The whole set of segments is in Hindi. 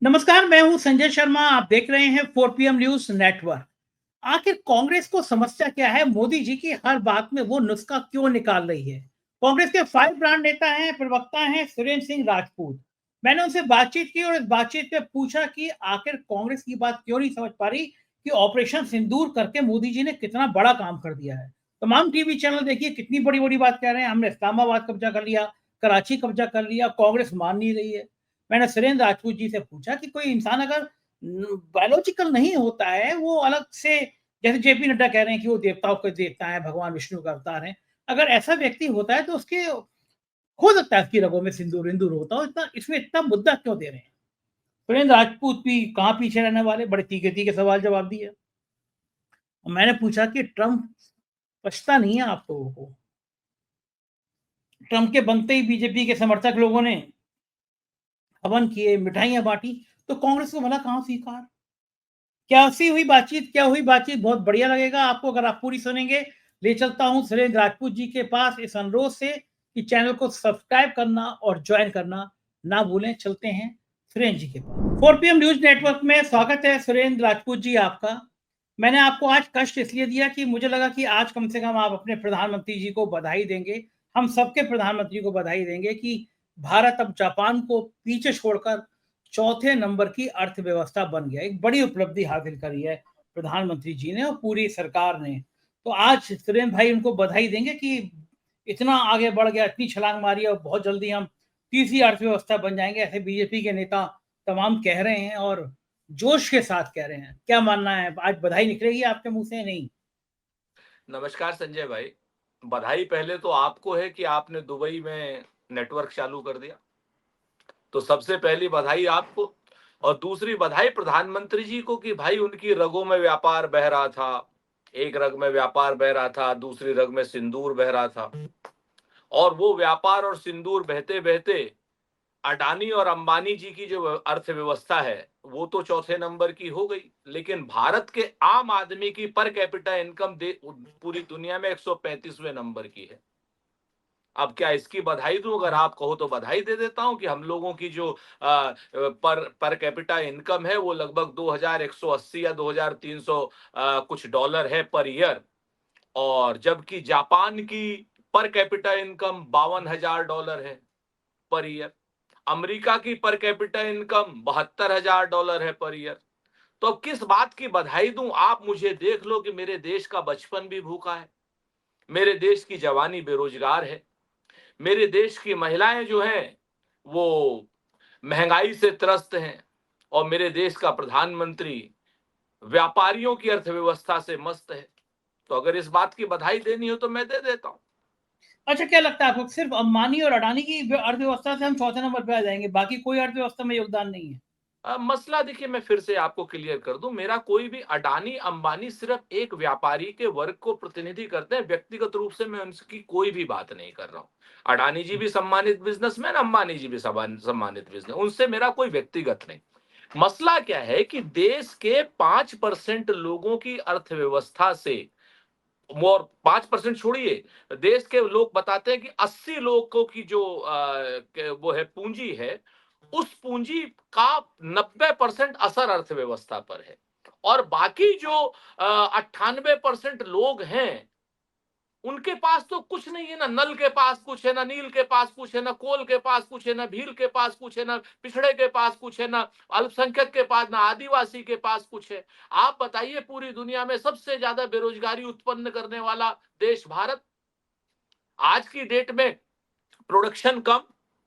नमस्कार, मैं हूं संजय शर्मा। आप देख रहे हैं 4 PM न्यूज नेटवर्क। आखिर कांग्रेस को समस्या क्या है? मोदी जी की हर बात में वो नुस्खा क्यों निकाल रही है? कांग्रेस के 5 ब्रांड नेता हैं, प्रवक्ता हैं सुरेंद्र सिंह राजपूत। मैंने उनसे बातचीत की और इस बातचीत में पूछा कि आखिर कांग्रेस की बात क्यों नहीं समझ पा रही कि ऑपरेशन सिंदूर करके मोदी जी ने कितना बड़ा काम कर दिया है। तमाम टीवी चैनल देखिए कितनी बड़ी बड़ी बात कह रहे हैं, हमने इस्लामाबाद कब्जा कर लिया, कराची कब्जा कर लिया, कांग्रेस मान नहीं रही है। मैंने सुरेंद्र राजपूत जी से पूछा कि कोई इंसान अगर बायोलॉजिकल नहीं होता है, वो अलग से, जैसे जेपी नड्डा कह रहे हैं कि वो देवताओं के देवता है, भगवान विष्णु का अवतार है। अगर ऐसा व्यक्ति होता है तो उसके हो सकता है उसकी रगों में सिंदूर इंदूर होता हो, इतना इसमें इतना मुद्दा क्यों दे रहे हैं? सुरेंद्र राजपूत भी कहाँ पीछे रहने वाले, बड़े तीखे तीखे सवाल जवाब दिए। और मैंने पूछा कि ट्रंप पछता नहीं है आप लोगों को? ट्रंप के बनते ही बीजेपी के समर्थक लोगों ने हवन किए, मिठाइयां बांटी, तो कांग्रेस को भला कहाँ स्वीकार? क्या हुई बातचीत बहुत बढ़िया लगेगा आपको अगर आप पूरी सुनेंगे। ले चलता हूँ सुरेंद्र राजपूत जी के पास इस अनुरोध से कि चैनल को सब्सक्राइब करना और ज्वाइन करना ना भूलें। चलते हैं सुरेंद्र जी के पास। 4 PM न्यूज नेटवर्क में स्वागत है सुरेंद्र राजपूत जी आपका। मैंने आपको आज कष्ट इसलिए दिया कि मुझे लगा कि आज कम से कम आप अपने प्रधानमंत्री जी को बधाई देंगे, हम सबके प्रधानमंत्री को बधाई देंगे कि भारत अब जापान को पीछे छोड़कर चौथे नंबर की अर्थव्यवस्था बन गया। एक बड़ी उपलब्धि हासिल करी है प्रधानमंत्री जी ने और पूरी सरकार ने। तो आज सुरेंद्र भाई उनको बधाई देंगे कि इतना आगे बढ़ गया, इतनी छलांग मारी और बहुत जल्दी हम तीसरी अर्थव्यवस्था बन जाएंगे, ऐसे बीजेपी के नेता तमाम कह रहे हैं और जोश के साथ कह रहे हैं। क्या मानना है, आज बधाई निकलेगी आपके मुंह से? नहीं? नमस्कार संजय भाई। बधाई पहले तो आपको है कि आपने दुबई में नेटवर्क चालू कर दिया, तो सबसे पहली बधाई आपको। और दूसरी बधाई प्रधानमंत्री जी को कि भाई उनकी रगों में व्यापार बह रहा था। एक रग में व्यापार बह रहा था, दूसरी रग में सिंदूर बह रहा था। और वो व्यापार और सिंदूर बहते बहते अडानी और अंबानी जी की जो अर्थव्यवस्था है वो तो चौथे नंबर की हो गई, लेकिन भारत के आम आदमी की पर कैपिटा इनकम पूरी दुनिया में 135वें नंबर की है। अब क्या इसकी बधाई दूं? अगर आप कहो तो बधाई दे देता हूं कि हम लोगों की जो पर कैपिटा इनकम है वो लगभग 2180 या 2300 कुछ डॉलर है पर ईयर। और जबकि जापान की पर कैपिटा इनकम $52,000 है पर ईयर। अमेरिका की पर कैपिटा इनकम $72,000 है पर ईयर। तो अब किस बात की बधाई दूं? आप मुझे देख लो कि मेरे देश का बचपन भी भूखा है, मेरे देश की जवानी बेरोजगार है, मेरे देश की महिलाएं जो हैं वो महंगाई से त्रस्त हैं, और मेरे देश का प्रधानमंत्री व्यापारियों की अर्थव्यवस्था से मस्त है। तो अगर इस बात की बधाई देनी हो तो मैं दे देता हूं। अच्छा, क्या लगता है आपको सिर्फ अंबानी और अडानी की अर्थव्यवस्था से हम चौथे नंबर पे आ जाएंगे, बाकी कोई अर्थव्यवस्था में योगदान नहीं है? मसला देखिए, मैं फिर से आपको क्लियर कर दूं, मेरा कोई भी अडानी अंबानी सिर्फ एक व्यापारी के वर्ग को प्रतिनिधि करते हैं। व्यक्तिगत रूप से मैं उनकी कोई भी बात नहीं कर रहा हूं। अडानी जी भी सम्मानित बिजनेसमैन, अंबानी जी भी सम्मानित बिजनेस, उनसे मेरा कोई व्यक्तिगत नहीं। मसला क्या है कि देश के 5% लोगों की अर्थव्यवस्था से, और 5% छोड़िए, देश के लोग बताते हैं कि 80 लोगों की जो वो है पूंजी है, उस पूंजी का 90% असर अर्थव्यवस्था पर है। और बाकी जो 98% लोग हैं, उनके पास तो कुछ नहीं है। ना नल के पास कुछ है, ना नील के पास कुछ है, ना कोल के पास कुछ है, ना भील के पास कुछ है, ना पिछड़े के पास कुछ है, ना अल्पसंख्यक के पास, ना आदिवासी के पास कुछ है। आप बताइए, पूरी दुनिया में सबसे ज्यादा बेरोजगारी उत्पन्न करने वाला देश भारत। आज की डेट में प्रोडक्शन कम,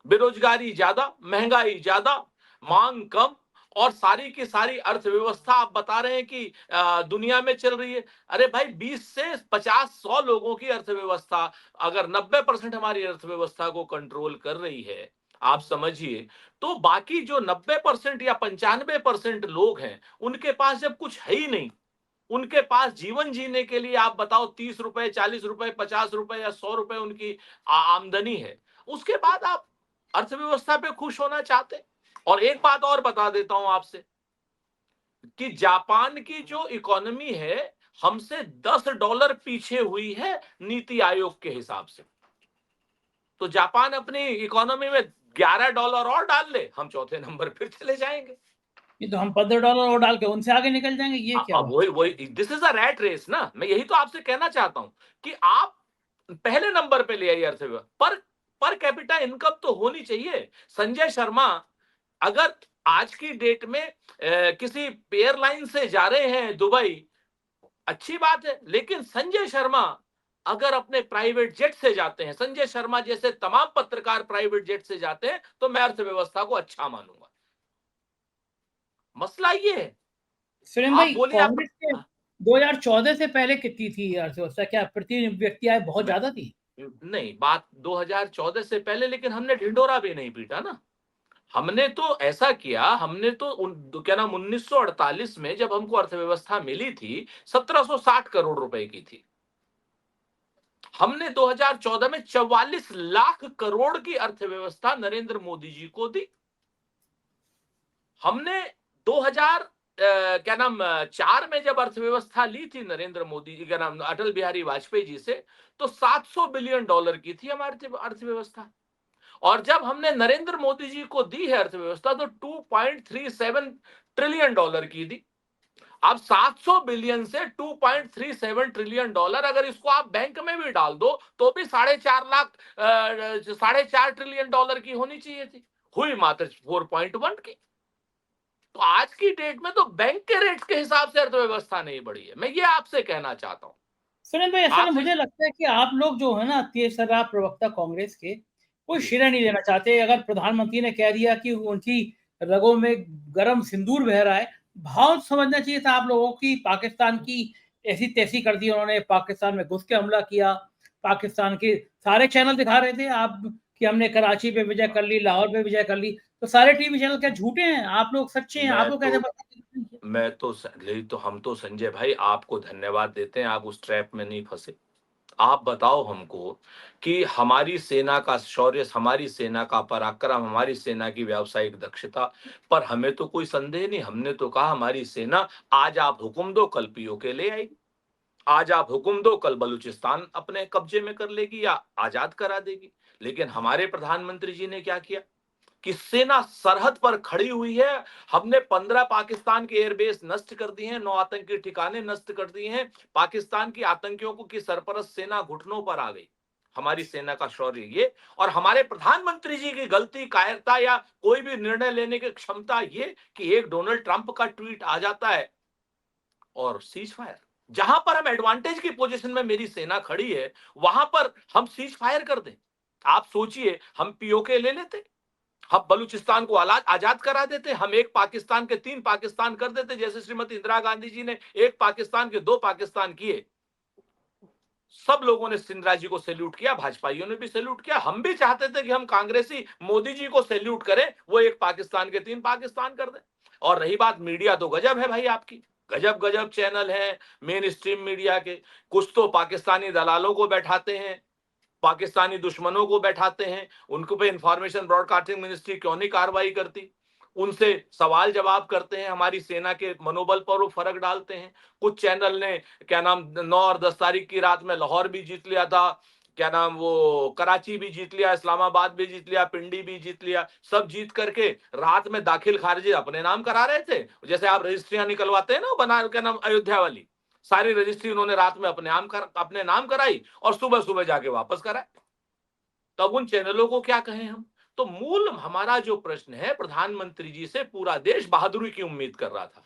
बेरोजगारी ज्यादा, महंगाई ज्यादा, मांग कम, और सारी की सारी अर्थव्यवस्था आप बता रहे हैं कि दुनिया में चल रही है। अरे भाई, 20 से 50 100 लोगों की अर्थव्यवस्था अगर 90% हमारी अर्थव्यवस्था को कंट्रोल कर रही है, आप समझिए, तो बाकी जो 90% या 95% लोग हैं, उनके पास जब कुछ है ही नहीं, उनके पास जीवन जीने के लिए आप बताओ 30 रुपए, 40 रुपए, 50 रुपए या 100 रुपए उनकी आमदनी है, उसके बाद आप अर्थव्यवस्था पे खुश होना चाहते? और एक बात और बता देता हूं आपसे कि जापान की जो इकोनॉमी है, हमसे $10 पीछे हुई है नीति आयोग के हिसाब से। तो जापान अपनी इकोनॉमी में $11 और डाल ले, हम चौथे नंबर फिर चले जाएंगे। ये तो हम $15 और डाल के उनसे आगे निकल जाएंगे, ये क्या अब बात? वही this is a rat race ना। मैं यही तो आपसे कहना चाहता हूं कि आप पहले नंबर पे ले आइए अर्थव्यवस्था पर कैपिटा इनकम तो होनी चाहिए। संजय शर्मा अगर आज की डेट में किसी एयरलाइन से जा रहे हैं दुबई, अच्छी बात है, लेकिन संजय शर्मा अगर अपने प्राइवेट जेट से जाते हैं, संजय शर्मा जैसे तमाम पत्रकार प्राइवेट जेट से जाते हैं, तो मैं अर्थव्यवस्था को अच्छा मानूंगा। मसला ये है। सुरेन आप भाई, बोलिए आप। कांग्रेस के 2014 से पहले कितनी थी अर्थव्यवस्था? क्या प्रति व्यक्ति आय बहुत मैं ज्यादा थी? नहीं, बात 2014 से पहले, लेकिन हमने ढिंढोरा भी नहीं पीटा ना। हमने तो ऐसा किया, हमने तो क्या नाम 1948 में जब हमको अर्थव्यवस्था मिली थी 1760 करोड़ रुपए की थी। हमने 2014 में 44 लाख करोड़ की अर्थव्यवस्था नरेंद्र मोदी जी को दी। हमने 2000 क्या नाम 4 में जब अर्थव्यवस्था ली थी नरेंद्र मोदी जी, क्या नाम अटल बिहारी वाजपेयी जी से, तो $700 बिलियन की थी हमारी अर्थव्यवस्था। और जब हमने नरेंद्र मोदी जी को दी है अर्थव्यवस्था, तो $2.37 ट्रिलियन की दी। अब 700 बिलियन से $2.37 ट्रिलियन, अगर इसको आप बैंक में भी डाल दो तो भी 4.5 लाख $4.5 ट्रिलियन की होनी चाहिए थी, हुई मात्र 4.1 की। तो आज की डेट में तो बैंक के रेट के हिसाब से अर्थव्यवस्था नहीं बढ़ी है। मैं ये आपसे कहना चाहता हूं। सुरेन भाई, असल में आपसे मुझे लगता है कि आप लोग जो है ना, तेज शराब प्रवक्ता कांग्रेस के, कोई जी श्रेय नहीं लेना चाहते। अगर प्रधानमंत्री ने कह दिया कि उनकी रगों में गर्म सिंदूर बह रहा है, भाव समझना चाहिए था आप लोगों की। पाकिस्तान की ऐसी तैसी कर दी उन्होंने, पाकिस्तान में घुस के हमला किया। पाकिस्तान के सारे चैनल दिखा रहे थे आप कि हमने कराची पे विजय कर ली, लाहौर पे विजय कर ली। तो सारे टीवी चैनल क्या झूठे हैं? आप लोग सच्चे हैं? आप मैं लोग तो कैसे बताते? मैं तो यही तो हम तो संजय भाई आपको धन्यवाद देते हैं, आप उस ट्रैप में नहीं फंसे। आप बताओ हमको कि हमारी सेना का शौर्य, हमारी सेना का पराक्रम, हमारी सेना की व्यावसायिक दक्षता पर हमें तो कोई संदेह नहीं। हमने तो कहा हमारी सेना, आज आप हुक्म दो कल पीओके ले आएगी, आज आप हुक्म दो कल बलूचिस्तान अपने कब्जे में कर लेगी या आजाद करा देगी। लेकिन हमारे प्रधानमंत्री जी ने क्या किया कि सेना सरहद पर खड़ी हुई है। हमने 15 पाकिस्तान के एयरबेस नष्ट कर दिए हैं, 9 आतंकी ठिकाने नष्ट कर दिए हैं। पाकिस्तान की आतंकियों को की सरपरस्त सेना घुटनों पर आ गई। हमारी सेना का शौर्य ये, और हमारे प्रधानमंत्री जी की गलती, कायरता या कोई भी निर्णय लेने की क्षमता ये कि एक डोनाल्ड ट्रंप का ट्वीट आ जाता है और सीज फायर। जहां पर हम एडवांटेज की पोजीशन में मेरी सेना खड़ी है, वहां पर हम सीज फायर कर दें। आप सोचिए, हम पीओके ले लेते, हम बलूचिस्तान को आजाद करा देते, हम एक पाकिस्तान के 3 पाकिस्तान कर देते, जैसे श्रीमती इंदिरा गांधी जी ने एक पाकिस्तान के 2 पाकिस्तान किए। सब लोगों ने सिंधिया जी को सैल्यूट किया, भाजपाइयों ने भी सैल्यूट किया। हम भी चाहते थे कि हम कांग्रेसी मोदी जी को सैल्यूट करें, वो एक पाकिस्तान के 3 पाकिस्तान कर दें। और रही बात मीडिया, तो गजब है भाई आपकी, गजब गजब चैनल है मेन स्ट्रीम मीडिया के। कुछ तो पाकिस्तानी दलालों को बैठाते हैं, पाकिस्तानी दुश्मनों को बैठाते हैं, उनको पे इंफॉर्मेशन ब्रॉडकास्टिंग मिनिस्ट्री क्यों नहीं कार्रवाई करती, उनसे सवाल जवाब करते हैं, हमारी सेना के मनोबल पर वो फर्क डालते हैं। कुछ चैनल ने क्या नाम 9 और 10 तारीख की रात में लाहौर भी जीत लिया था, क्या नाम वो कराची भी जीत लिया, इस्लामाबाद भी जीत लिया, पिंडी भी जीत लिया, सब जीत करके रात में दाखिल खारिज अपने नाम करा रहे थे। जैसे आप रजिस्ट्रियां निकलवाते हैं ना, बना क्या नाम अयोध्या वाली, सारी रजिस्ट्री उन्होंने रात में अपने नाम कराई और सुबह सुबह जाके वापस कराए। तब उन चैनलों को क्या कहें हम? तो मूल हमारा जो प्रश्न है, प्रधानमंत्री जी से पूरा देश बहादुरी की उम्मीद कर रहा था,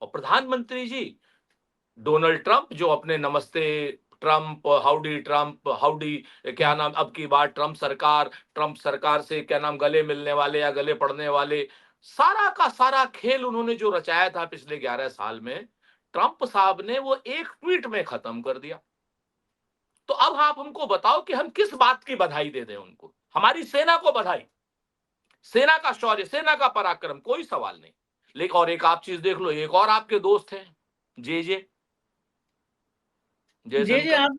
और प्रधानमंत्री जी डोनाल्ड ट्रंप जो अपने नमस्ते ट्रंप हाउडी क्या नाम, अब की बार ट्रंप सरकार से क्या नाम गले मिलने वाले या गले पड़ने वाले, सारा का सारा खेल उन्होंने जो रचाया था पिछले 11 साल में, ट्रंप साहब ने वो एक ट्वीट में खत्म कर दिया। तो अब आप हमको बताओ कि हम किस बात की बधाई दे दें उनको? हमारी सेना को बधाई, सेना का शौर्य, सेना का पराक्रम, कोई सवाल नहीं। लेकिन और एक आप चीज देख लो, एक और आपके दोस्त हैं, जे जे जे जे, जयशंकर। आप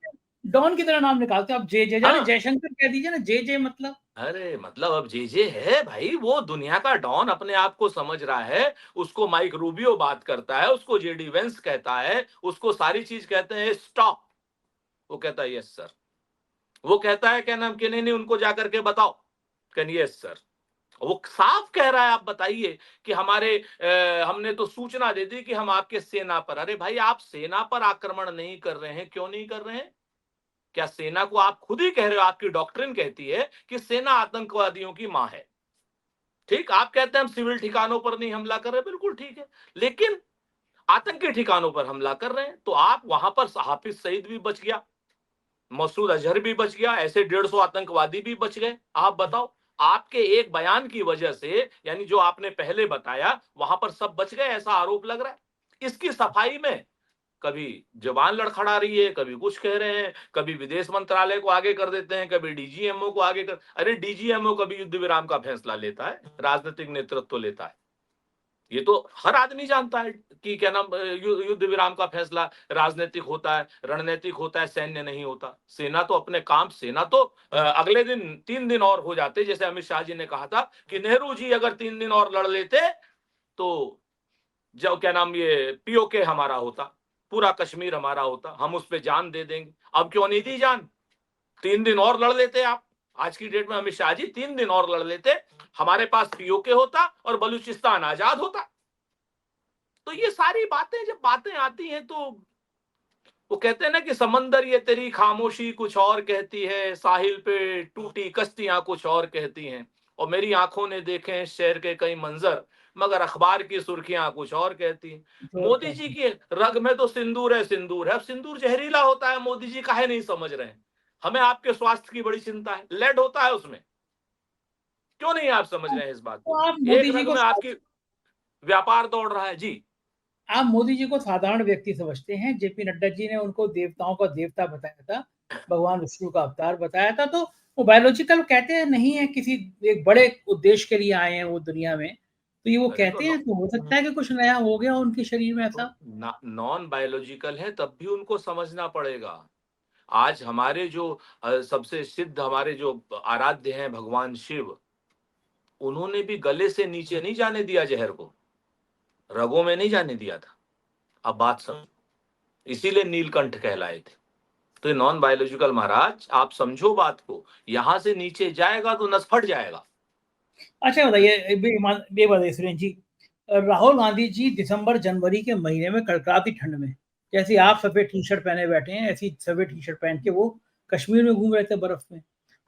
डॉन की तरह नाम निकालते हो। आप जे जे जाने, हाँ, जयशंकर कह दीजिए ना, जे जे मतलब। अरे मतलब अब जे है भाई, वो दुनिया का डॉन अपने आप को समझ रहा है। उसको माइक रूबियो बात करता है, उसको जेडी वेंस कहता है, उसको सारी चीज कहते हैं स्टॉप, वो कहता है यस सर। वो कहता है क्या नाम कि नहीं नहीं उनको जाकर के बताओ, कैन यस सर। वो साफ कह रहा है, आप बताइए कि हमने तो सूचना दे दी कि हम आपके सेना पर। अरे भाई, आप सेना पर आक्रमण नहीं कर रहे हैं, क्यों नहीं कर रहे हैं? क्या सेना को आप खुद ही कह रहे हो, आपकी डॉक्ट्रिन कहती है कि सेना आतंकवादियों की मां है। ठीक, आप कहते हैं हम सिविल ठिकानों पर नहीं हमला कर रहे, बिल्कुल ठीक है, लेकिन आतंकी ठिकानों पर हमला कर रहे हैं। तो आप वहां पर हाफिज सईद भी बच गया, मसूद अजहर भी बच गया, ऐसे 150 आतंकवादी भी बच गए। आप बताओ, आपके एक बयान की वजह से, यानी जो आपने पहले बताया, वहां पर सब बच गए, ऐसा आरोप लग रहा है। इसकी सफाई में कभी जबान लड़खड़ा रही है, कभी कुछ कह रहे हैं, कभी विदेश मंत्रालय को आगे कर देते हैं, कभी डीजीएमओ को आगे कर। अरे डीजीएमओ कभी युद्ध विराम का फैसला लेता है, राजनीतिक नेतृत्व लेता है। ये तो हर आदमी जानता है कि क्या नाम, युद्ध विराम का फैसला राजनीतिक होता है, रणनीतिक होता है, सैन्य नहीं होता। सेना तो अपने काम, सेना तो अगले दिन 3 दिन और हो जाते, जैसे अमित शाह जी ने कहा था कि नेहरू जी अगर 3 दिन और लड़ लेते तो जो क्या नाम, ये पीओके हमारा होता, पूरा कश्मीर हमारा होता, हम उस पे जान दे देंगे। अब क्यों नहीं दी जान? 3 दिन और लड़ लेते आप। आज की डेट में अमित शाह जी 3 दिन और लड़ लेते, हमारे पास पीओके होता और बलूचिस्तान आजाद होता। तो ये सारी बातें, जब बातें आती हैं तो वो कहते हैं ना कि समंदर ये तेरी खामोशी कुछ और कहती है, साहिल पे टूटी कश्तियां कुछ और कहती हैं, और मेरी आंखों ने देखे हैं शहर के कई मंजर, मगर अखबार की सुर्खियां कुछ और कहती हैं। जोर मोदी जी कहते हैं। की रग में तो सिंदूर है, सिंदूर है। अब सिंदूर जहरीला होता है, मोदी जी काहे नहीं समझ रहे हैं? हमें आपके स्वास्थ्य की बड़ी चिंता है, लेड होता है उसमें, क्यों नहीं आप समझ रहे हैं इस बात तो को? आप एक मोदी जी रग को में आपकी व्यापार दौड़ रहा है जी। आप मोदी जी को साधारण व्यक्ति समझते हैं। जेपी नड्डा जी ने उनको देवताओं का देवता बताया था, भगवान विष्णु का अवतार बताया था। तो वो बायोलॉजिकल कहते हैं नहीं है, किसी एक बड़े उद्देश्य के लिए आए हैं वो दुनिया में, तो ये वो अरे तो कहते हैं। तो हो सकता है कि कुछ नया हो गया उनके शरीर में ऐसा। नॉन बायोलॉजिकल है, तब भी उनको समझना पड़ेगा। आज हमारे जो सबसे सिद्ध, हमारे जो आराध्य हैं भगवान शिव, उन्होंने भी गले से नीचे नहीं जाने दिया जहर को, रगों में नहीं जाने दिया था। अब बात समझो, इसीलिए नीलकंठ कहलाए थे। तो ये नॉन बायोलॉजिकल महाराज, आप समझो बात को, यहां से नीचे जाएगा तो नस फट जाएगा। अच्छा बताइए, ये बताइए सुरेश जी, राहुल गांधी जी दिसंबर जनवरी के महीने में कड़कड़ाती ठंड में, जैसे आप सफेद टी शर्ट पहने बैठे हैं, ऐसी सफेद टी शर्ट पहन के वो कश्मीर में घूम रहे थे बर्फ में।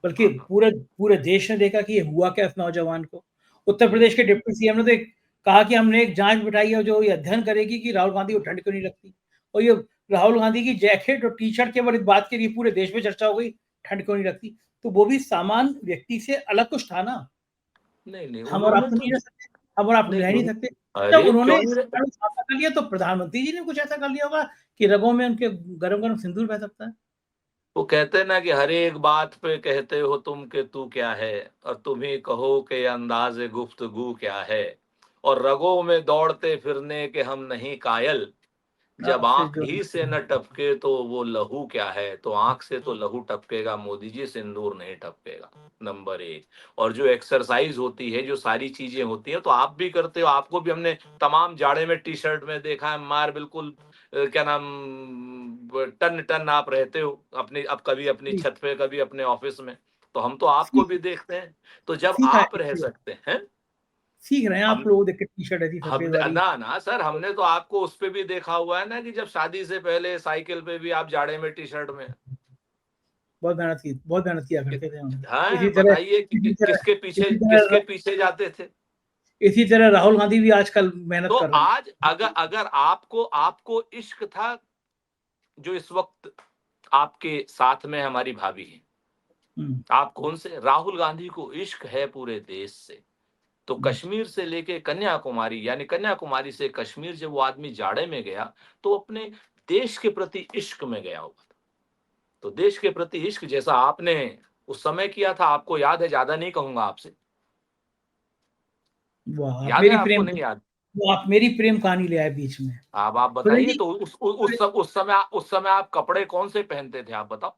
बल्कि हाँ, पूरे पूरे देश ने देखा कि ये हुआ क्या इस नौजवान को। उत्तर प्रदेश के डिप्टी सीएम ने तो कहा कि हमने एक जांच बिठाई है जो ये अध्ययन करेगी कि राहुल गांधी को ठंड क्यों नहीं लगती। और ये राहुल गांधी की जैकेट और टी शर्ट केवल इस बात के लिए पूरे देश में चर्चा हो गई, ठंड क्यों नहीं लगती। तो वो भी सामान्य व्यक्ति से अलग कुछ था ना। नहीं नहीं, हम और आप उन्होंने तो तो नहीं रह सकते, हम और आप नहीं रह नहीं सकते। जब अरे उन्होंने क्यों नहीं ऐसा कर लिया तो प्रधानमंत्री जी ने कुछ ऐसा कर लिया होगा कि रगों में उनके गरम-गरम सिंदूर बह सकता है। वो कहते हैं ना कि हर एक बात पे कहते हो तुम के तू क्या है, और तुम ही कहो कि अंदाज गुफ्तगू क्या है, और रगों में दौड़ते फिरने के हम नहीं कायल, जब आपसे आंख जो ही से न टपके तो वो लहू क्या है। तो आंख से तो लहू टपकेगा मोदी जी, सिंदूर नहीं टपकेगा, नंबर 1। और जो एक्सरसाइज होती है, जो सारी चीजें होती हैं, तो आप भी करते हो, आपको भी हमने तमाम जाड़े में टी शर्ट में देखा है, मार बिल्कुल क्या नाम, टन टन आप रहते हो अपनी, अब कभी अपनी जी, छत पे, कभी अपने ऑफिस में, तो हम तो आपको सीख भी देखते हैं। तो जब सीखा आप है, रह सकते हैं, सीख रहे हैं आप हम लोग देख के टी शर्ट ऐसी सफेद हमने वाली। ना ना सर, हमने तो आपको उस पे भी देखा हुआ है ना कि जब शादी से पहले साइकिल पे भी आप जाड़े में टी शर्ट में। बहुत मेहनत किया करते थे हम। हाँ, इसी तरह बताइए कि इसी तरह किसके पीछे जाते थे? इसी तरह राहुल गांधी भी आजकल मेहनत तो कर रहे हैं। आज अगर अगर आपको आपको इश्क था, जो इस वक्त आपके साथ में हमारी भाभी है, हुँ, आप कौन से, राहुल गांधी को इश्क है पूरे देश से। तो हुँ। कश्मीर से लेके कन्याकुमारी, यानी कन्याकुमारी से कश्मीर, जब वो आदमी जाड़े में गया तो अपने देश के प्रति इश्क में गया हुआ था। तो देश के प्रति इश्क जैसा आपने उस समय किया था, आपको याद है, ज्यादा नहीं कहूंगा आपसे, वाह! याद है आपको, नहीं याद? आप मेरी प्रेम कहानी ले आए बीच में। अब आप सुरेश बताइए, जी, तो उस समय आप कपड़े कौन से पहनते थे, आप बताओ।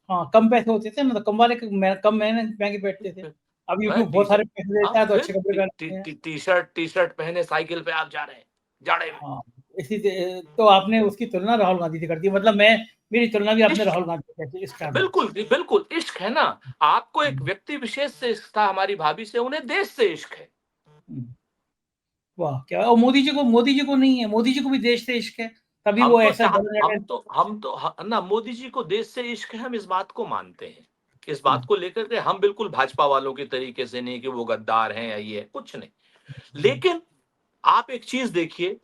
हाँ, कम पैसे होते थे ना, तो कम वाले कम महँगे बैठते थे। अब मैं यूट्यूब टी बहुत शर्ट, सारे पैसे हाँ देता है तो फिर अच्छे कपड़े टी पहनते टी हैं। टी टी शर्ट पहने साइकिल पे आप जा रहे हैं जाड़े में। हाँ, तो आपने उसकी तुलना राहुल गांधी से कर दी, मतलब मेरी तुलना भी आपने राहुल गांधी से इस टर्म में। बिल्कुल बिल्कुल, इश्क है ना। आपको एक व्यक्ति विशेष से इश्क था, हमारी भाभी से, उन्हें देश से इश्क है। वाह क्या, और मोदी जी को नहीं है, मोदी जी को भी देश से इश्क है, तभी हम वो तो ऐसा ना, मोदी जी को देश से इश्क है, हम इस बात को मानते हैं। इस बात को लेकर के हम बिल्कुल भाजपा वालों के तरीके से नहीं कि वो गद्दार हैं या ये कुछ नहीं। लेकिन आप एक चीज देखिए,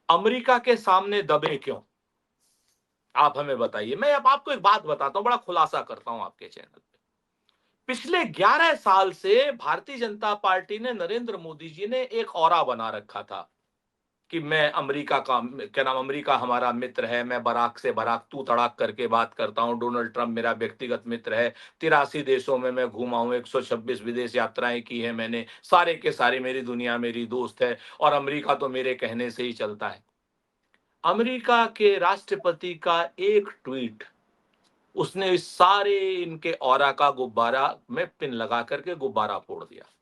अमेरिका के सामने दबे क्यों? आप हमें बताइए। मैं अब आपको एक बात बताता हूं, बड़ा खुलासा करता हूं आपके चैनल पे। पिछले 11 साल से भारतीय जनता पार्टी ने, नरेंद्र मोदी जी ने एक ऑरा बना रखा था कि मैं अमेरिका का, क्या नाम, अमेरिका हमारा मित्र है, मैं बराक से बराक तू तड़ाक करके बात करता हूं, डोनाल्ड ट्रंप मेरा व्यक्तिगत मित्र है, 83 देशों में मैं घूमा हूं, 126 विदेश यात्राएं की है मैंने, सारे के सारे मेरी दुनिया मेरी दोस्त है, और अमेरिका तो मेरे कहने से ही चलता है। अमेरिका के राष्ट्रपति का एक ट्वीट, उसने इस सारे इनके ऑरा का गुब्बारा में पिन लगा करके गुब्बारा फोड़ दिया।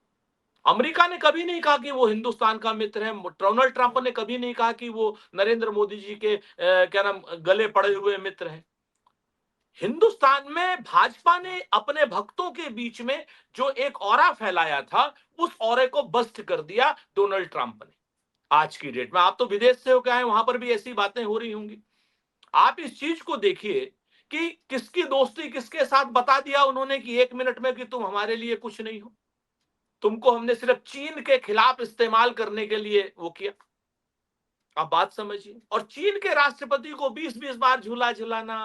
अमेरिका ने कभी नहीं कहा कि वो हिंदुस्तान का मित्र है। डोनाल्ड ट्रंप ने कभी नहीं कहा कि वो नरेंद्र मोदी जी के क्या नाम, गले पड़े हुए मित्र हैं। हिंदुस्तान में भाजपा ने अपने भक्तों के बीच में जो एक ऑरा फैलाया था, उस ऑरे को बस्ट कर दिया डोनाल्ड ट्रंप ने। आज की डेट में आप तो विदेश से होकर आए, वहां पर भी ऐसी बातें हो रही होंगी। आप इस चीज को देखिए कि किसकी दोस्ती किसके साथ बता दिया उन्होंने कि 1 मिनट में कि तुम हमारे लिए कुछ नहीं हो, तुमको हमने सिर्फ चीन के खिलाफ इस्तेमाल करने के लिए वो किया। आप बात समझिए। और चीन के राष्ट्रपति को 20-20 बार झूला झुलाना,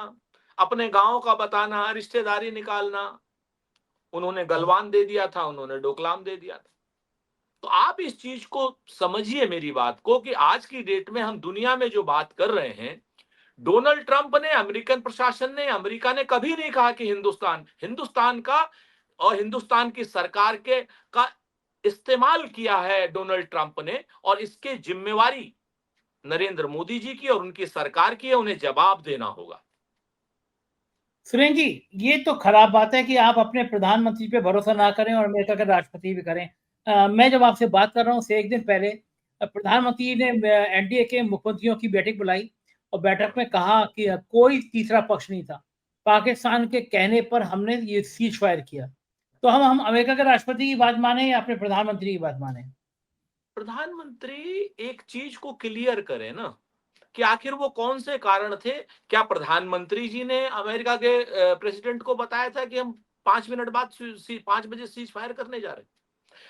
अपने गांव का बताना, रिश्तेदारी निकालना, उन्होंने गलवान दे दिया था, उन्होंने डोकलाम दे दिया था। तो आप इस चीज को समझिए मेरी बात को, कि आज की डेट में हम दुनिया में जो बात कर रहे हैं, डोनाल्ड ट्रंप ने, अमेरिकन प्रशासन ने, अमेरिका ने कभी नहीं कहा कि हिंदुस्तान का और हिंदुस्तान की सरकार के का इस्तेमाल किया है डोनाल्ड ट्रंप ने, और इसके जिम्मेवारी नरेंद्र मोदी जी की और उनकी सरकार की है, उन्हें जवाब देना होगा। सुरेन जी, ये तो खराब बात है कि आप अपने प्रधानमंत्री पे भरोसा ना करें और अमेरिका के राष्ट्रपति भी करें। मैं जब आपसे बात कर रहा हूँ, से एक दिन पहले प्रधानमंत्री ने एनडीए के मुख्यमंत्रियों की बैठक बुलाई और बैठक में कहा कि कोई तीसरा पक्ष नहीं था, पाकिस्तान के कहने पर हमने ये सीज फायर किया। तो हम अमेरिका के राष्ट्रपति की बात माने या अपने प्रधानमंत्री की बात माने? प्रधानमंत्री एक चीज को क्लियर करे ना, कि आखिर वो कौन से कारण थे। क्या प्रधानमंत्री जी ने अमेरिका के प्रेसिडेंट को बताया था कि हम 5 मिनट बाद 5 बजे सीज फायर करने जा रहे हैं?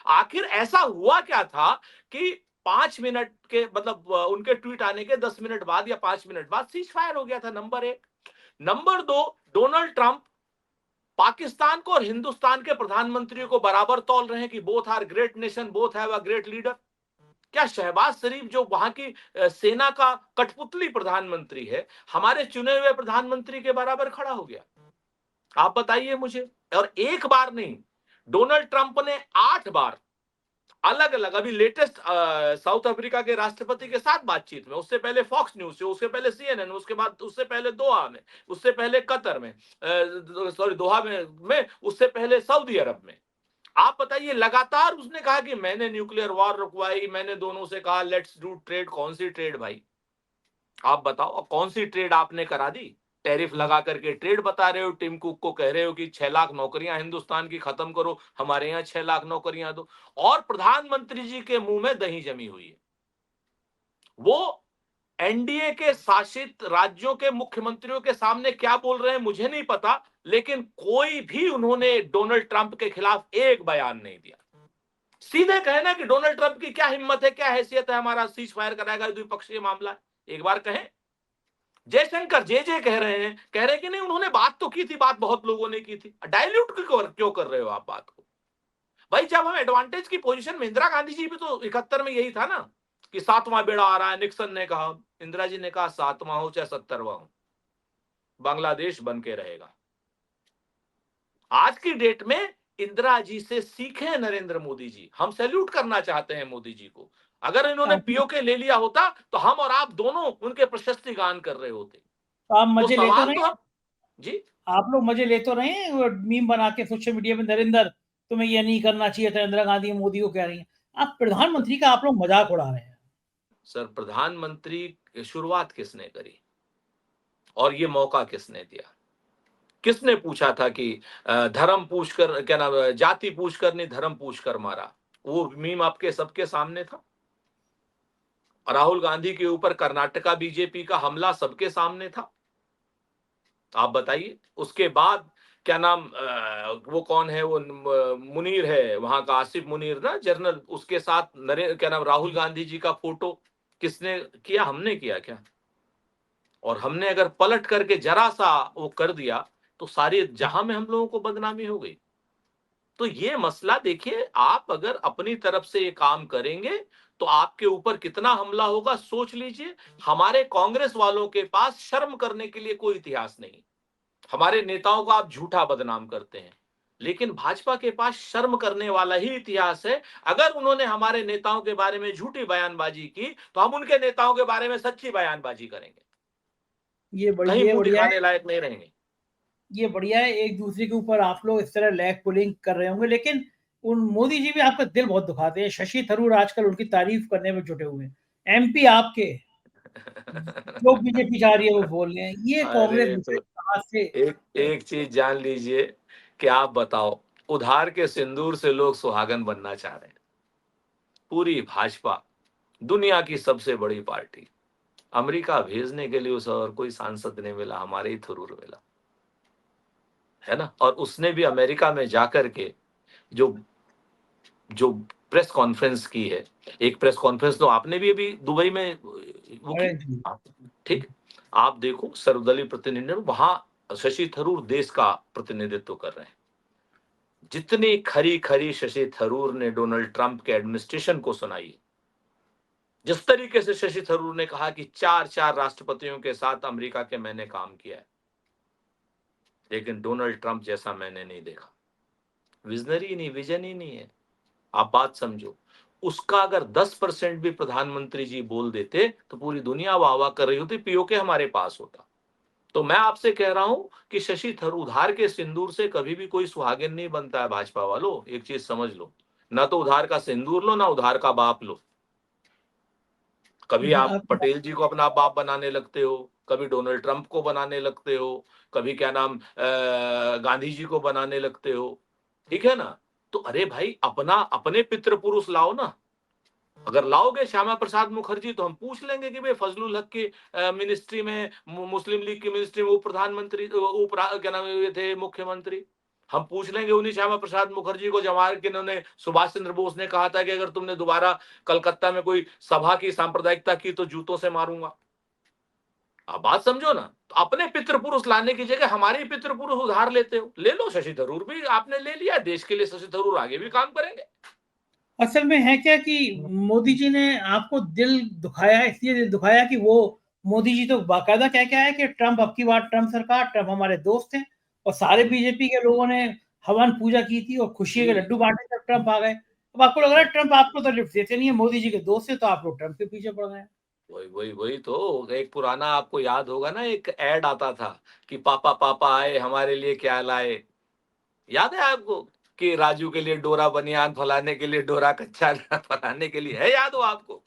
आखिर ऐसा हुआ क्या था कि 5 मिनट के, मतलब उनके ट्वीट आने के 10 मिनट बाद या 5 मिनट बाद सीज फायर हो गया था? नंबर एक। नंबर दो, डोनाल्ड ट्रंप पाकिस्तान को और हिंदुस्तान के प्रधानमंत्रियों को बराबर तौल रहे हैं कि both are great nation, both have a great leader. क्या शहबाज शरीफ, जो वहां की सेना का कठपुतली प्रधानमंत्री है, हमारे चुने हुए प्रधानमंत्री के बराबर खड़ा हो गया? आप बताइए मुझे। और एक बार नहीं, डोनाल्ड ट्रंप ने 8 बार अलग अलग, अभी लेटेस्ट साउथ अफ्रीका के राष्ट्रपति के साथ बातचीत में, उससे पहले फॉक्स न्यूज से, उससे पहले सीएनएन, उसके बाद उससे पहले दोहा में, उससे पहले कतर में, सॉरी दोहा में, उससे पहले सऊदी अरब में, आप बताइए, लगातार उसने कहा कि मैंने न्यूक्लियर वॉर रुकवाई, मैंने दोनों से कहा लेट्स डू ट्रेड। कौन सी ट्रेड भाई? आप बताओ, कौन सी ट्रेड आपने करा दी? टैरिफ लगा करके ट्रेड बता रहे हो, टिम कुक को कह रहे हो कि 6 लाख नौकरियां हिंदुस्तान की खत्म करो, हमारे यहाँ 6 लाख नौकरियां दो, और प्रधानमंत्री जी के मुंह में दही जमी हुई है। वो एनडीए के शासित राज्यों के मुख्यमंत्रियों के सामने क्या बोल रहे हैं मुझे नहीं पता, लेकिन कोई भी उन्होंने डोनाल्ड ट्रंप के खिलाफ एक बयान नहीं दिया। सीधे कहना कि डोनाल्ड ट्रंप की क्या हिम्मत है, क्या हैसियत है, हमारा सीज फायर कराएगा, द्विपक्षीय मामला है, एक बार कहें। जयशंकर जे कह रहे हैं, कि नहीं उन्होंने बात तो की थी, बात बहुत लोगों ने की थी। डायल्यूट क्यों कर रहे हो आप बात को? भाई जब हम एडवांटेज की पोजीशन में, इंदिरा गांधी जी भी तो 71 में यही था ना, कि 7वां बेड़ा आ रहा है, निक्सन ने कहा, इंदिरा जी ने कहा 7वां हो चाहे 70वां हो, बांग्लादेश बन के रहेगा। आज की डेट में इंदिरा जी से सीखे नरेंद्र मोदी जी, हम सैल्यूट करना चाहते हैं मोदी जी को। अगर इन्होंने पीओके ले लिया होता तो हम और आप दोनों उनके प्रशस्ति गान कर रहे होते। तो आप तो मजे ले तो सवाल रहे तो हैं, हम, जी आप लोग मजे ले तो रहे हैं, वो मीम बना के सोशल मीडिया में, नरेंद्र तुम्हें ये नहीं करना चाहिए था, इंदिरा गांधी मोदी को कह रही हैं, आप प्रधानमंत्री का आप लोग मजाक उड़ा रहे हैं। सर प्रधानमंत्री की शुरुआत किसने करी और ये मौका किसने दिया? किसने पूछा था कि धर्म पूछ कर क्या नाम है, जाति पूछ कर नहीं धर्म पूछ कर मारा? वो मीम आपके सबके सामने था। राहुल गांधी के ऊपर कर्नाटका बीजेपी का हमला सबके सामने था। आप बताइए। उसके बाद क्या नाम वो कौन है, वो मुनीर है वहां का, आसिफ मुनीर ना जर्नल, उसके साथ क्या नाम राहुल गांधी जी का फोटो किसने किया? हमने किया क्या? और हमने अगर पलट करके जरा सा वो कर दिया तो सारी जहां में हम लोगों को बदनामी हो गई। तो ये मसला देखिए, आप अगर अपनी तरफ से ये काम करेंगे तो आपके ऊपर कितना हमला होगा सोच लीजिए। हमारे कांग्रेस वालों के पास शर्म करने के लिए कोई इतिहास नहीं। हमारे नेताओं को आप झूठा बदनाम करते हैं, लेकिन भाजपा के पास शर्म करने वाला ही इतिहास है। अगर उन्होंने हमारे नेताओं के बारे में झूठी बयानबाजी की तो हम उनके नेताओं के बारे में सच्ची बयानबाजी करेंगे। कहीं ये मुंह बढ़िया है। दिखाने लायक नहीं रहेंगे। ये बढ़िया है, एक दूसरे के ऊपर आप लोग इस तरह लैग पुलिंग कर रहे होंगे, लेकिन उन मोदी जी भी आपका दिल बहुत दुखाते हैं। शशि थरूर आजकल उनकी तारीफ करने में जुटे हुए हैं। एमपी आपके जो बीजेपी चाह रही है वो बोल रहे हैं। ये कांग्रेस अरे तो कहां से? एक एक चीज जान लीजिए कि आप बताओ, उधार के सिंदूर से लोग सुहागन बनना चाह रहे हैं। पूरी भाजपा दुनिया की सबसे बड़ी पार्टी, अमेरिका भेजने के लिए उसे और कोई सांसद नहीं मिला, हमारे ही थरूर मिला, है ना। और उसने भी अमेरिका में जाकर के जो जो प्रेस कॉन्फ्रेंस की है, एक प्रेस कॉन्फ्रेंस तो आपने भी अभी दुबई में वो अरे की। जी, ठीक, आप देखो सर्वदलीय प्रतिनिधि वहां शशि थरूर देश का प्रतिनिधित्व कर रहे हैं। जितनी खरी खरी शशि थरूर ने डोनाल्ड ट्रंप के एडमिनिस्ट्रेशन को सुनाई, जिस तरीके से शशि थरूर ने कहा कि चार चार राष्ट्रपतियों के साथ अमेरिका के मैंने काम किया है, लेकिन डोनाल्ड ट्रंप जैसा मैंने नहीं देखा। विजनरी नहीं, विजन ही नहीं है। आप बात समझो, उसका अगर 10% भी प्रधानमंत्री जी बोल देते तो पूरी दुनिया वाह वाह कर रही होती, पीओके हमारे पास होता। तो मैं आपसे कह रहा हूं कि शशि थरूर, उधार के सिंदूर से कभी भी कोई सुहागिन नहीं बनता है। भाजपा वालों, एक चीज समझ लो, ना तो उधार का सिंदूर लो, ना उधार का बाप लो। कभी आप आप पटेल जी को अपना बाप बनाने लगते हो, कभी डोनाल्ड ट्रंप को बनाने लगते हो, कभी क्या नाम गांधी जी को बनाने लगते हो, ठीक है ना। तो अरे भाई, अपना अपने पितृ पुरुष लाओ ना। अगर लाओगे श्यामा प्रसाद मुखर्जी तो हम पूछ लेंगे कि भाई फजलुल हक की मिनिस्ट्री में, मुस्लिम लीग की मिनिस्ट्री में वो प्रधानमंत्री, क्या नाम ये थे, मुख्यमंत्री। हम पूछ लेंगे उन्हीं श्यामा प्रसाद मुखर्जी को, जवाहर के इन्होंने, सुभाष चंद्र बोस ने कहा था कि अगर तुमने दोबारा कलकत्ता में कोई सभा की सांप्रदायिकता की तो जूतों से मारूंगा। आप बात समझो ना। तो अपने पितृ पुरुष लाने की जगह हमारे पितृ पुरुष उधार लेते हो। ले लो, शशि थरूर भी आपने ले लिया, देश के लिए शशि थरूर आगे भी काम करेंगे। असल में है क्या कि मोदी जी ने आपको दिल दुखाया, इसलिए दिल दुखाया कि वो मोदी जी तो बाकायदा क्या क्या है कि ट्रंप, अब की बार ट्रंप सरकार, ट्रंप हमारे दोस्त हैं। और सारे हम्म, बीजेपी के लोगों ने हवन पूजा की थी और खुशी के जी, लड्डू बांटे जब ट्रंप आ गए। अब आपको लग रहा है ट्रंप आपको तो लिफ्ट देते नहीं है, मोदी जी के दोस्त है, तो आप लोग ट्रंप के पीछे पड़ गए। वही वही वही तो एक पुराना आपको याद होगा ना, एक एड आता था कि पापा पापा आए हमारे लिए क्या लाए। याद है आपको? कि राजू के लिए डोरा बनियान, फलाने के लिए डोरा कच्चा फलाने के लिए, है याद हो आपको?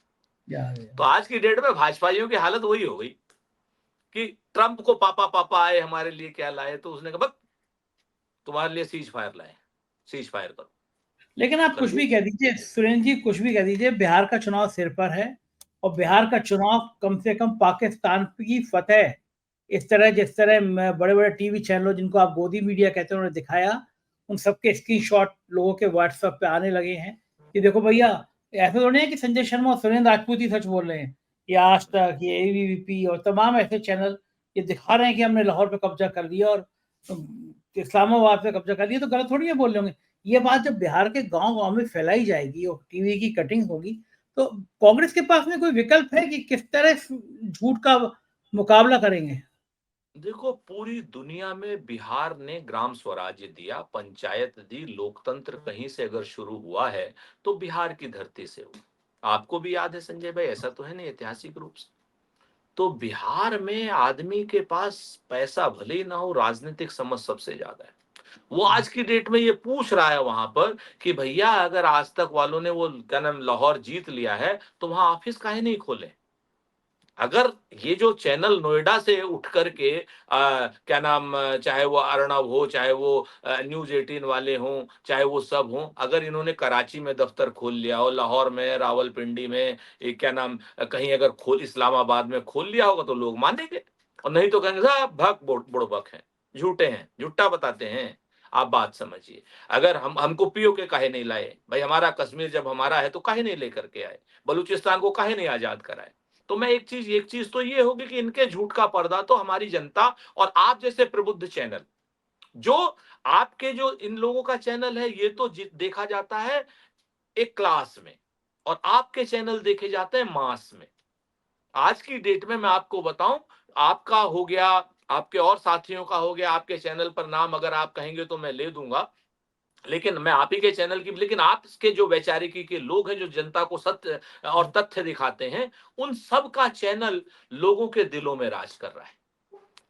याद है। तो आज की डेट में भाजपाइयों की हालत वही हो गई कि ट्रंप को पापा पापा आए हमारे लिए क्या लाए, तो उसने कहा बस तुम्हारे लिए सीज फायर लाए, सीज फायर करो। लेकिन आप कर कुछ दिया। भी कह दीजिए सुरेंद्र जी, कुछ भी कह दीजिए, बिहार का चुनाव सिर पर है। और बिहार का चुनाव कम से कम पाकिस्तान की फतेह, इस तरह जिस तरह बड़े बड़े टीवी चैनलों जिनको आप गोदी मीडिया कहते हैं उन्होंने दिखाया, उन सबके स्क्रीनशॉट लोगों के व्हाट्सएप पे आने लगे हैं कि देखो भैया, ऐसा तो नहीं है कि संजय शर्मा और सुरेंद्र राजपूत ही सच बोल रहे हैं। ये आज तक, ये एबीवीपी और तमाम ऐसे चैनल ये दिखा रहे हैं कि हमने लाहौर पे कब्जा कर लिया और इस्लामाबाद पे कब्जा कर लिया, तो गलत थोड़ी है बोल रहे होंगे। ये बात जब बिहार के गांव-गांव में फैलाई जाएगी और टीवी की कटिंग होगी, तो कांग्रेस के पास में कोई विकल्प है कि किस तरह झूठ का मुकाबला करेंगे? देखो, पूरी दुनिया में बिहार ने ग्राम स्वराज्य दिया, पंचायत दी, लोकतंत्र कहीं से अगर शुरू हुआ है तो बिहार की धरती से हुआ। आपको भी याद है संजय भाई, ऐसा तो है नहीं ऐतिहासिक रूप से। तो बिहार में आदमी के पास पैसा भले ही ना हो, राजनीतिक समझ सबसे ज्यादा है। वो आज की डेट में ये पूछ रहा है वहां पर कि भैया अगर आज तक वालों ने वो क्या नाम लाहौर जीत लिया है तो वहां ऑफिस काहे नहीं खोले। अगर ये जो चैनल नोएडा से उठ करके क्या नाम चाहे वो अर्णव हो, चाहे वो न्यूज 18 वाले हों, चाहे वो सब हों, अगर इन्होंने कराची में दफ्तर खोल लिया हो, लाहौर में, रावलपिंडी में, क्या नाम कहीं अगर खोल इस्लामाबाद में खोल लिया होगा तो लोग मानेंगे, और नहीं तो कहेंगे साहब भक बुड़बक हैं, झूठे हैं, झूठा बताते हैं। आप बात समझिए। अगर हमको पीओके काहे नहीं लाए भाई, हमारा कश्मीर जब हमारा है तो काहे नहीं लेकर के आए, बलूचिस्तान को काहे नहीं आजाद कराए। तो मैं एक चीज तो ये होगी कि इनके झूठ का पर्दा तो हमारी जनता और आप जैसे प्रबुद्ध चैनल, जो आपके जो इन लोगों का चैनल है ये तो देखा जाता है एक क्लास में, और आपके चैनल देखे जाते हैं मास में। आज की डेट में मैं आपको बताऊं, आपका हो गया, आपके और साथियों का हो गया, आपके चैनल पर नाम अगर आप कहेंगे तो मैं ले दूंगा, लेकिन मैं आप ही के चैनल की, लेकिन आपके जो वैचारिकी के लोग हैं जो जनता को सत्य और तथ्य दिखाते हैं, उन सब का चैनल लोगों के दिलों में राज कर रहा है,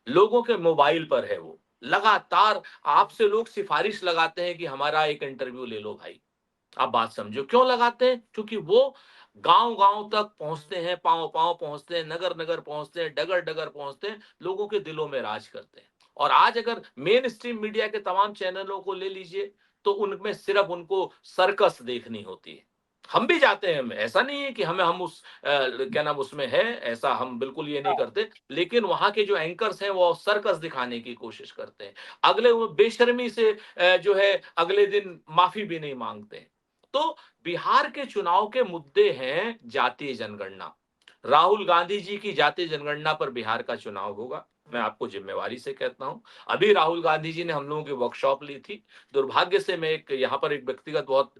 लोगों के मोबाइल पर है। वो लगातार आपसे लोग सिफारिश लगाते हैं कि हमारा एक इंटरव्यू ले लो भाई। आप बात समझो क्यों लगाते हैं, क्योंकि वो गांव गांव तक पहुंचते हैं, पांव पांव पहुंचते हैं, नगर नगर पहुंचते हैं, डगर डगर पहुंचते हैं, लोगों के दिलों में राज करते हैं। और आज अगर मेन स्ट्रीम मीडिया के तमाम चैनलों को ले लीजिए तो उनमें सिर्फ उनको सर्कस देखनी होती है। हम भी जाते हैं, ऐसा नहीं है कि हम उस क्या नाम उसमें है, ऐसा हम बिल्कुल ये नहीं करते, लेकिन वहां के जो एंकर्स हैं वो सर्कस दिखाने की कोशिश करते हैं। अगले वो बेशर्मी से जो है अगले दिन माफी भी नहीं मांगते हैं। तो बिहार के चुनाव के मुद्दे हैं जातीय जनगणना। राहुल गांधी जी की जातीय जनगणना पर बिहार का चुनाव होगा, मैं आपको जिम्मेवारी से कहता हूं। अभी राहुल गांधी जी ने हम लोगों की वर्कशॉप ली थी। दुर्भाग्य से मैं यहाँ पर एक व्यक्तिगत बहुत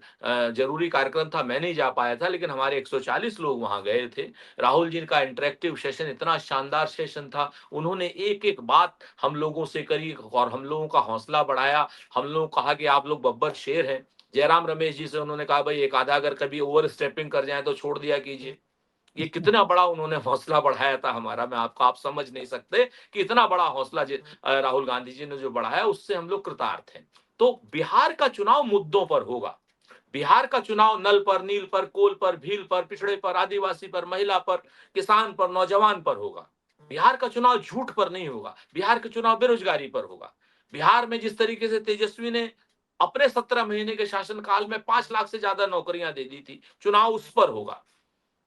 जरूरी कार्यक्रम था, मैं नहीं जा पाया था, लेकिन हमारे 140 लोग वहां गए थे। राहुल जी का इंटरेक्टिव सेशन इतना शानदार सेशन था, उन्होंने एक एक बात हम लोगों से करी और हम लोगों का हौसला बढ़ाया। हम लोग कहा कि आप लोग बब्बर शेर हैं। जयराम रमेश जी से उन्होंने कहा भाई एक आधा अगर कभी ओवर स्टेपिंग कर जाए तो छोड़ दिया कीजिए। ये कितना बड़ा उन्होंने हौसला बढ़ाया था हमारा, मैं आपको आप समझ नहीं सकते कि इतना बड़ा हौसला राहुल गांधी जी ने जो बढ़ाया उससे हम लोग कृतार्थ हैं। तो बिहार का चुनाव मुद्दों पर होगा। बिहार का चुनाव नल पर, नील पर, कोल पर, भील पर, पिछड़े पर, आदिवासी पर, महिला पर, किसान पर, नौजवान पर होगा। बिहार का चुनाव झूठ पर नहीं होगा। बिहार का चुनाव बेरोजगारी पर होगा। बिहार में जिस तरीके से तेजस्वी ने अपने 17 महीने के शासनकाल में 5 लाख से ज्यादा नौकरियां दे दी थी, चुनाव उस पर होगा।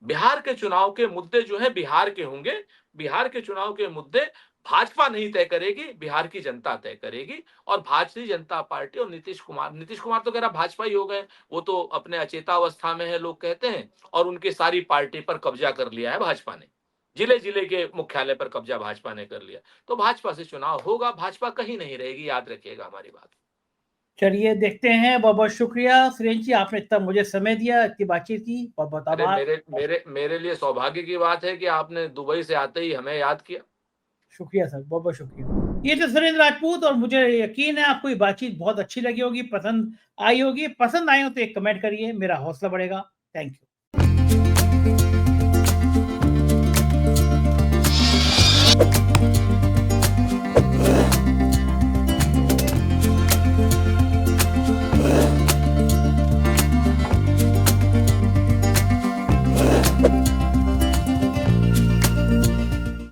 बिहार के चुनाव के मुद्दे जो है बिहार के होंगे। बिहार के चुनाव के मुद्दे भाजपा नहीं तय करेगी, बिहार की जनता तय करेगी। और भारतीय जनता पार्टी और नीतीश कुमार तो कह रहा भाजपा ही हो गए, वो तो अपने अचेतावस्था में है लोग कहते हैं, और उनके सारी पार्टी पर कब्जा कर लिया है भाजपा ने, जिले जिले के मुख्यालय पर कब्जा भाजपा ने कर लिया। तो भाजपा से चुनाव होगा, भाजपा कहीं नहीं रहेगी, याद रखिएगा हमारी बात। चलिए देखते हैं। बहुत बहुत शुक्रिया सुरेश जी, आपने इतना मुझे समय दिया, इतनी बातचीत की, बहुत बहुत अरे आभार। मेरे लिए सौभाग्य की बात है कि आपने दुबई से आते ही हमें याद किया। शुक्रिया सर, बहुत बहुत शुक्रिया। ये तो सुरेंद्र राजपूत, और मुझे यकीन है आपको ये बातचीत बहुत अच्छी लगी होगी, पसंद आई होगी। पसंद आए हो तो एक कमेंट करिए, मेरा हौसला बढ़ेगा। Thank you.